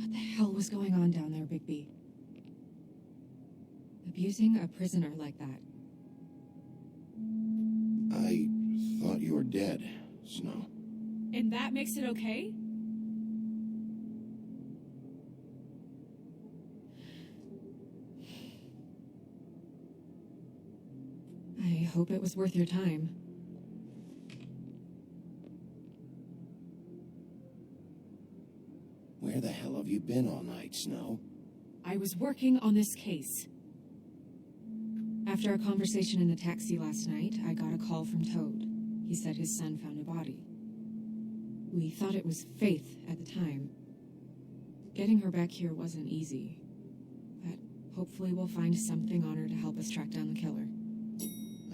What the hell was going on down there, Bigby? Abusing a prisoner like that. I thought you were dead, Snow. And that makes it okay? I hope it was worth your time. Where the hell have you been all night, Snow? I was working on this case. After a conversation in the taxi last night, I got a call from Toad. He said his son found a body. We thought it was Faith at the time. Getting her back here wasn't easy, but hopefully we'll find something on her to help us track down the killer.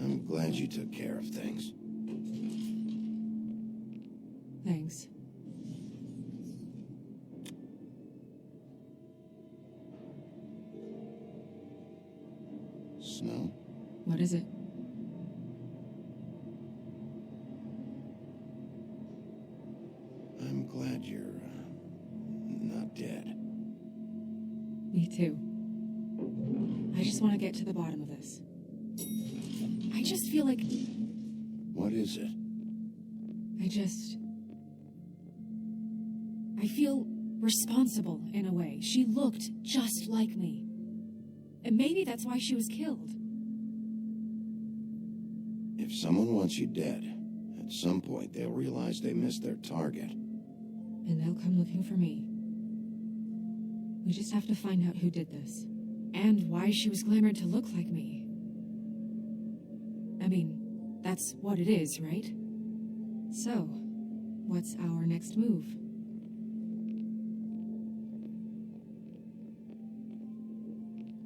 I'm glad you took care of things. Thanks. Snow? What is it? I'm glad you're, not dead. Me too. I just want to get to the bottom of this. I just feel like... What is it? I feel responsible in a way. She looked just like me. And maybe that's why she was killed. If someone wants you dead, at some point they'll realize they missed their target. And they'll come looking for me. We just have to find out who did this. And why she was glamored to look like me. I mean, that's what it is, right? So, what's our next move?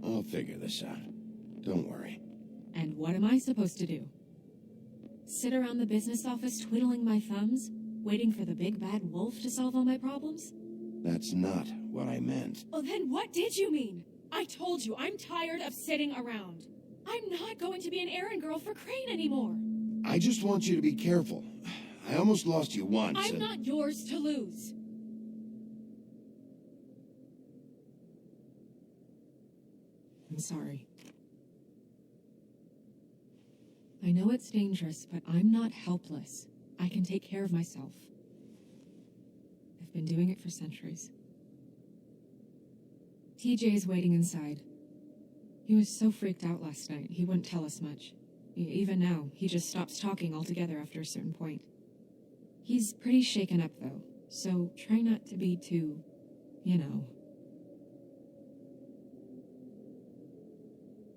I'll figure this out. Don't worry. And what am I supposed to do? Sit around the business office twiddling my thumbs, waiting for the big bad wolf to solve all my problems? That's not what I meant. Well, then what did you mean? I told you, I'm tired of sitting around. I'm not going to be an errand girl for Crane anymore. I just want you to be careful. I almost lost you once. I'm not yours to lose. I'm sorry. I know it's dangerous, but I'm not helpless. I can take care of myself. I've been doing it for centuries. TJ's waiting inside. He was so freaked out last night, he wouldn't tell us much. Even now, he just stops talking altogether after a certain point. He's pretty shaken up, though, so try not to be too, you know.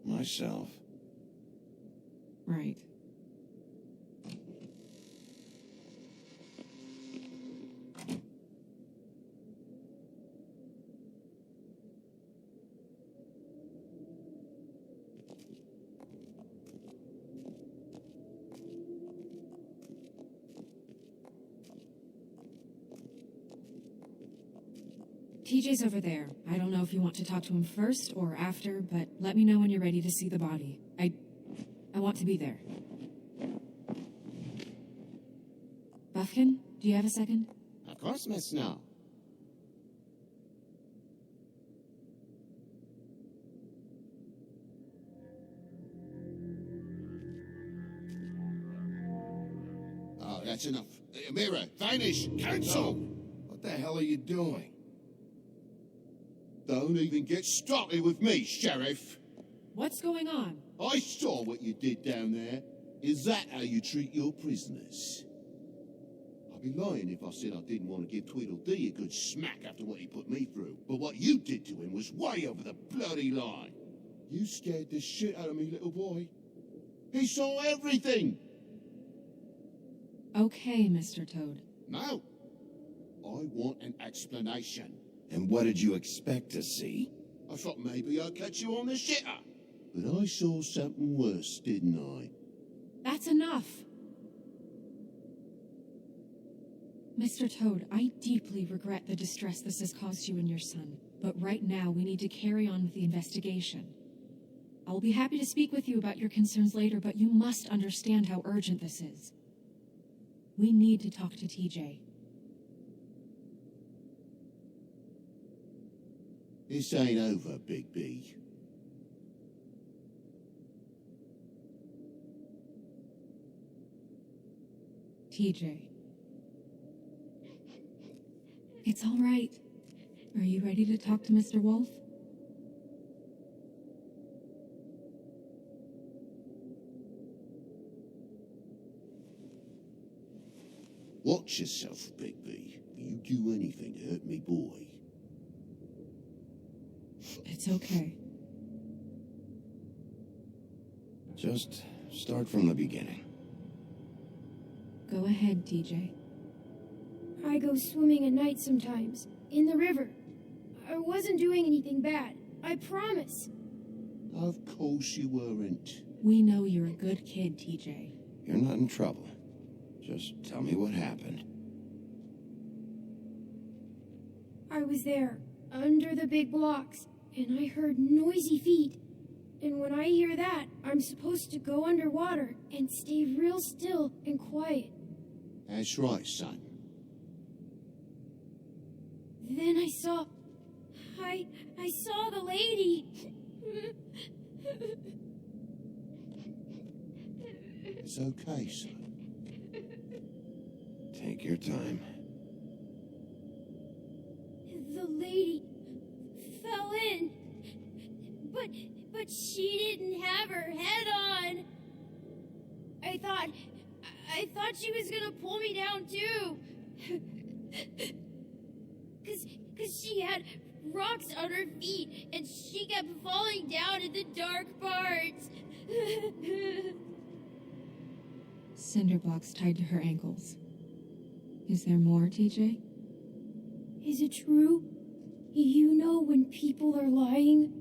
Myself. Right. TJ's over there. I don't know if you want to talk to him first or after, but let me know when you're ready to see the body. I want to be there. Buffkin, Do you have a second? Of course, Miss Snow. Oh, that's enough. Mira, vanish! Cancel! What the hell are you doing? Don't even get started with me, Sheriff. What's going on? I saw what you did down there. Is that how you treat your prisoners? I'd be lying if I said I didn't want to give Tweedledee a good smack after what he put me through. But what you did to him was way over the bloody line. You scared the shit out of me, little boy. He saw everything. Okay, Mr. Toad. No. I want an explanation. And what did you expect to see? I thought maybe I'd catch you on the shitter. But I saw something worse, didn't I? That's enough. Mr. Toad, I deeply regret the distress this has caused you and your son. But right now, we need to carry on with the investigation. I will be happy to speak with you about your concerns later, but you must understand how urgent this is. We need to talk to TJ. This ain't over, Big B. TJ. It's all right. Are you ready to talk to Mr. Wolf? Watch yourself, Big B. You do anything to hurt me, boy. It's okay. Just start from the beginning. Go ahead, TJ. I go swimming at night sometimes, in the river. I wasn't doing anything bad, I promise. Of course you weren't. We know you're a good kid, TJ. You're not in trouble. Just tell me what happened. I was there, under the big blocks, and I heard noisy feet. And when I hear that, I'm supposed to go underwater and stay real still and quiet. That's right, son. Then I saw the lady. It's okay, son. Take your time. The lady fell in. But she didn't have her head on. I thought she was gonna pull me down too. Cause she had rocks on her feet and she kept falling down in the dark parts. Cinder blocks tied to her ankles. Is there more, TJ? Is it true? You know when people are lying?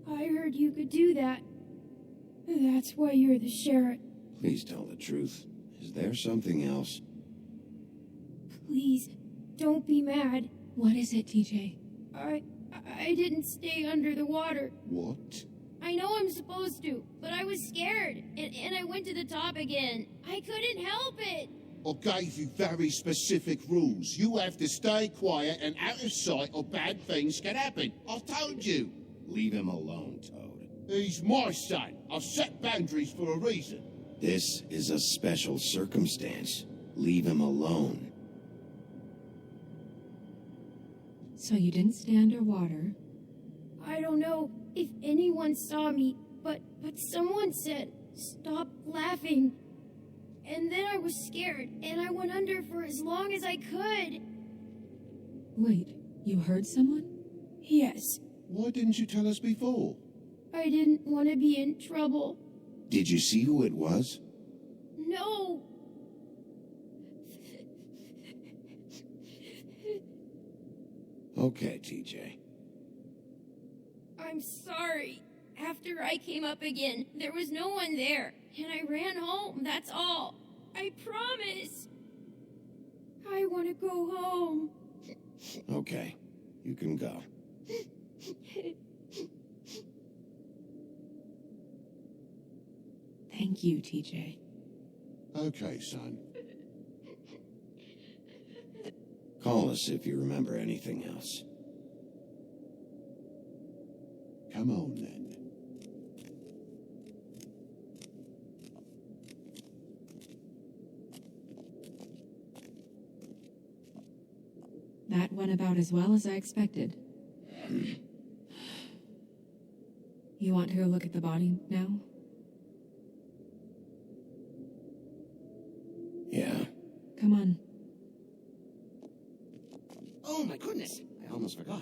I heard you could do that. That's why you're the sheriff. Please tell the truth. Is there something else? Please, don't be mad. What is it, TJ? I didn't stay under the water. What? I know I'm supposed to, but I was scared, and I went to the top again. I couldn't help it. I gave you very specific rules. You have to stay quiet and out of sight or bad things can happen. I've told you. Leave him alone, Toad. He's my son. I've set boundaries for a reason. This is a special circumstance. Leave him alone. So you didn't stay underwater? I don't know if anyone saw me, but someone said, "Stop laughing." And then I was scared, and I went under for as long as I could. Wait, you heard someone? Yes, Why didn't you tell us before? I didn't want to be in trouble. Did you see who it was? No. Okay, TJ. I'm sorry. After I came up again, there was no one there, and I ran home, that's all. I promise. I want to go home. Okay, you can go. Thank you, TJ. Okay, son. Call us if you remember anything else. Come on, then. That went about as well as I expected. You want to go look at the body now? Yeah. Come on. Oh my goodness, I almost forgot.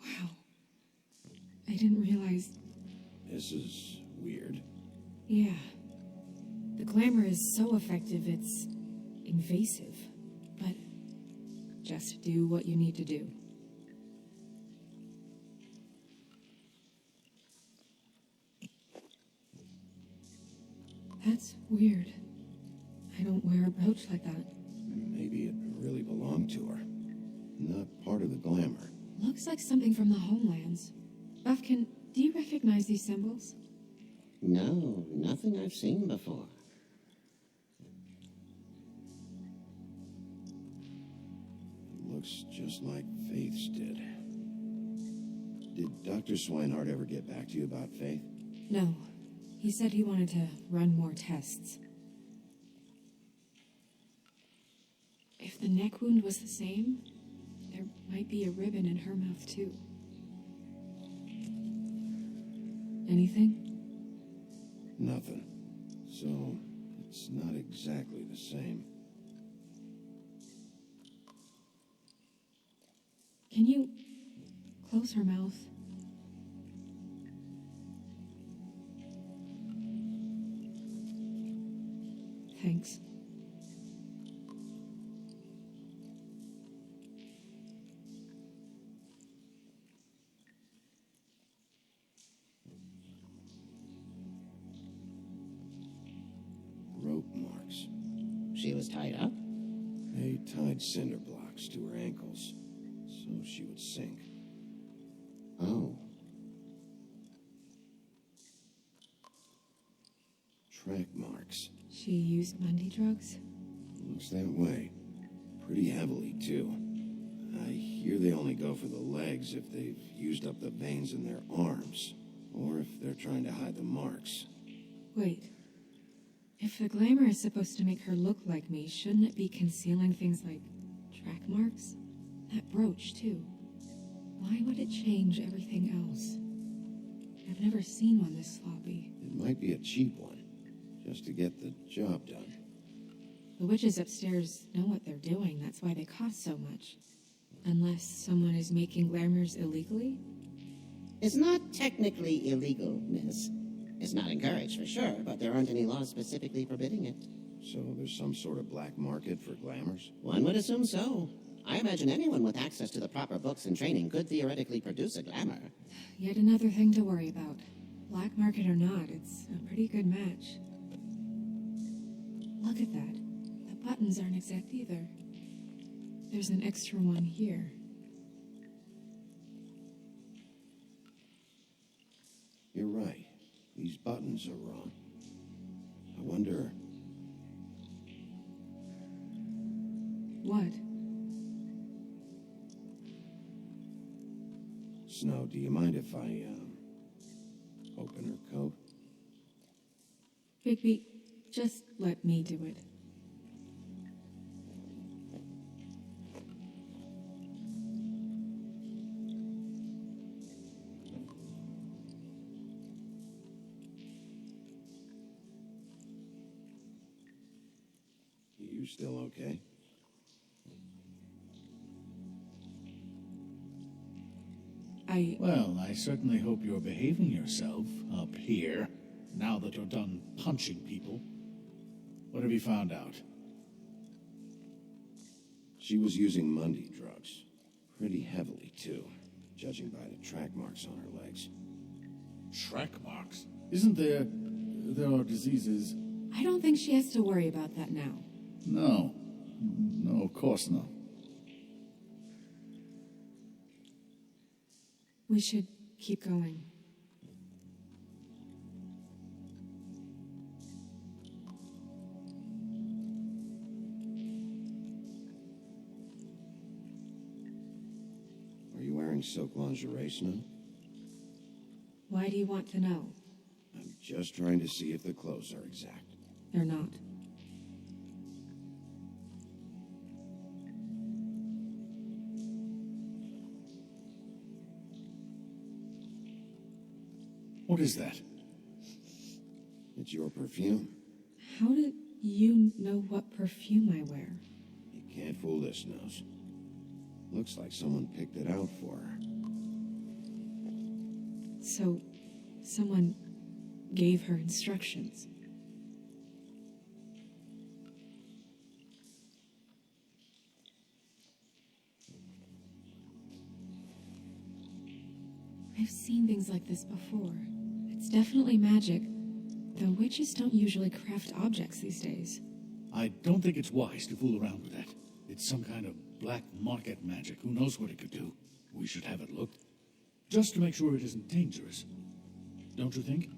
Wow. I didn't realize. This is weird. Yeah. The glamour is so effective, it's invasive. But just do what you need to do. That's weird. I don't wear a brooch like that. Maybe it really belonged to her. Not part of the glamour. Looks like something from the homelands. Buffkin, do you recognize these symbols? No, nothing I've seen before. It looks just like Faith's did. Did Dr. Swinehart ever get back to you about Faith? No. He said he wanted to run more tests. If the neck wound was the same, there might be a ribbon in her mouth too. Anything? Nothing. So, it's not exactly the same. Can you close her mouth? Thanks. Rope marks. She was tied up? They tied cinder blocks to her ankles, so she would sink. Oh. Track marks. She used Mundy drugs? Looks that way. Pretty heavily, too. I hear they only go for the legs if they've used up the veins in their arms, or if they're trying to hide the marks. Wait. If the glamour is supposed to make her look like me, shouldn't it be concealing things like track marks? That brooch, too. Why would it change everything else? I've never seen one this sloppy. It might be a cheap one, just to get the job done. The witches upstairs know what they're doing, that's why they cost so much. Unless someone is making glamours illegally? It's not technically illegal, miss. It's not encouraged for sure, but there aren't any laws specifically forbidding it. So there's some sort of black market for glamours? One would assume so. I imagine anyone with access to the proper books and training could theoretically produce a glamour. Yet another thing to worry about. Black market or not, it's a pretty good match. Look at that. The buttons aren't exact either. There's an extra one here. You're right. These buttons are wrong. I wonder... What? Snow, do you mind if I, open her coat? Bigby, just let me do it. You still okay? Well, I certainly hope you're behaving yourself up here, now that you're done punching people. What have you found out? She was using Mundy drugs. Pretty heavily, too, judging by the track marks on her legs. Track marks? Isn't there... there are diseases... I don't think she has to worry about that now. No. No, of course not. We should keep going. Are you wearing silk lingerie, Snow? Why do you want to know? I'm just trying to see if the clothes are exact. They're not. What is that? It's your perfume. How did you know what perfume I wear? You can't fool this nose. Looks like someone picked it out for her. So, someone gave her instructions. I've seen things like this before. It's definitely magic, though witches don't usually craft objects these days. I don't think it's wise to fool around with that. It's some kind of black market magic. Who knows what it could do? We should have it looked. Just to make sure it isn't dangerous. Don't you think?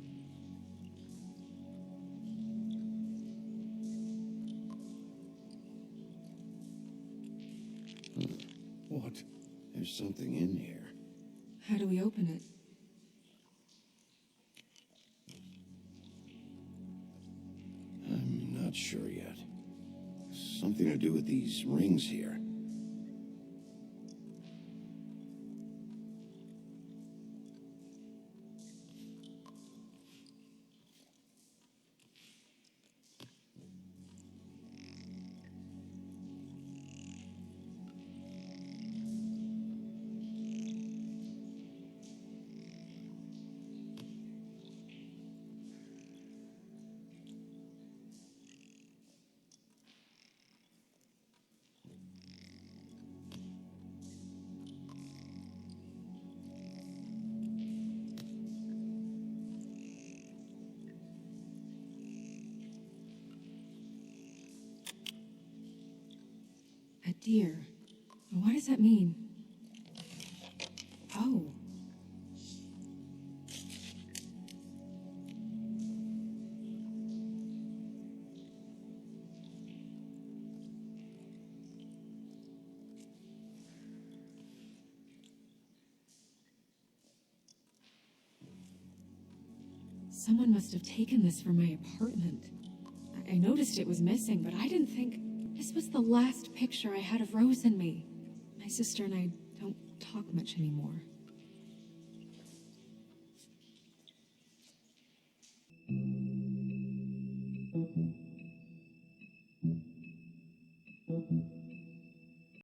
What? There's something in here. How do we open it? I'm not sure yet. Something to do with these rings here. A deer. What does that mean? Oh. Someone must have taken this from my apartment. I noticed it was missing, but I didn't think this was the last picture I had of Rose and me. My sister and I don't talk much anymore.